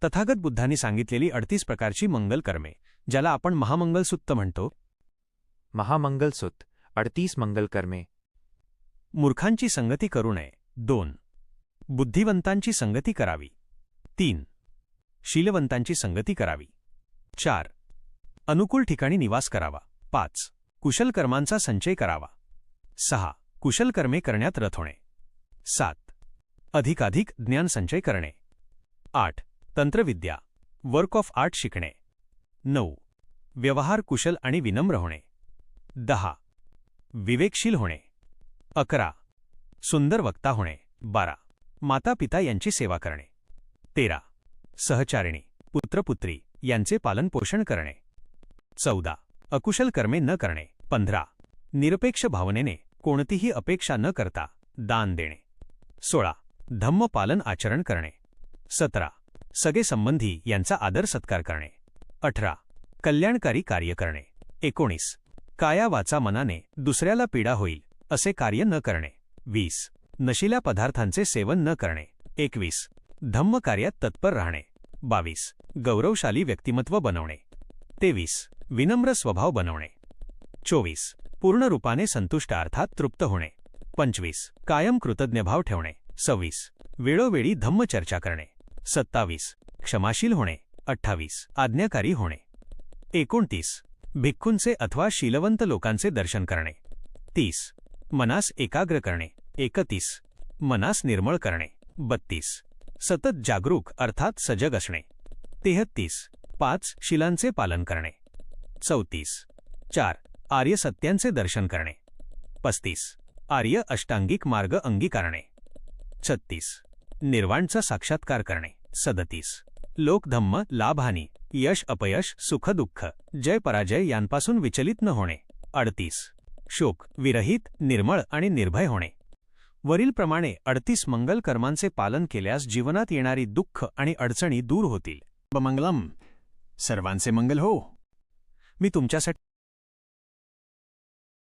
तथागत बुद्धांनी सांगितलेली 38 प्रकारची मंगल कर्मे, ज्याला आपण महामंगल सुत्त म्हणतो. महामंगल सुत्त 38 मंगल कर्मे. मूर्खांची संगती करू नये. 2. बुद्धिवंतांची संगती करावी. 3. शीलवंतांची संगती करावी. 4. अनुकूल ठिकाणी निवास करावा. 5. कुशल कर्मांचा संचय करावा. 6. कुशल कर्मे करण्यात रत होणे. 7. अधिकाधिक ज्ञान संचय करणे. 8. तंत्रविद्या वर्क ऑफ आर्ट शिकणे. 9. व्यवहार कुशल आणि विनम्र होणे. 10. विवेकशील होणे. 11. सुंदर वक्ता होणे. 12. मातापिता यांची सेवा करणे. 13. सहचारिणी पुत्रपुत्री यांचे पालनपोषण करणे. 14. अकुशल कर्मे न करणे. 15. निरपेक्ष भावनेने कोणतीही अपेक्षा न करता दान देणे. 16. धम्मपालन आचरण करणे. 17. सगळे संबंधी यांचा आदर सत्कार करणे. 18. कल्याणकारी कार्य करणे. 19. काया वाचा मनाने दुसऱ्याला पीडा होईल असे कार्य न करणे. 20. नशिल्या पदार्थांचे सेवन न करणे. 21. धम्मकार्यात तत्पर राहणे. 22. गौरवशाली व्यक्तिमत्व बनवणे. 23. विनम्र स्वभाव बनवणे. 24. पूर्ण रूपाने संतुष्ट अर्थात तृप्त होणे. 25. कायम कृतज्ञभाव ठेवणे. 26. वेळोवेळी धम्मचर्चा करणे. 27. क्षमाशील होणे. 28. आज्ञाकारी होणे. 29. भिक्खूंचे अथवा शीलवंत लोकांचे दर्शन करणे. 30. मनास एकाग्र करणे. 31. मनास निर्मळ करणे. 32. सतत जागरूक अर्थात सजग असणे. 33. 5 शिलांचे पालन करणे. 34. 4 आर्य सत्यांचे दर्शन करणे. 35. आर्य अष्टांगिक मार्ग अंगीकारणे. 36. निर्वाणचा साक्षात्कार करणे. 37. लोकधम्म लाभहानी यश अपयश सुखदुःख जय पराजय यांपासून विचलित न होणे. 38. शोक विरहित निर्मळ आणि निर्भय होणे. वरीलप्रमाणे 38 मंगल कर्मांचे पालन केल्यास जीवनात येणारी दुःख आणि अडचणी दूर होतील. मंगलम. सर्वांचे मंगल हो. मी तुमच्यासाठी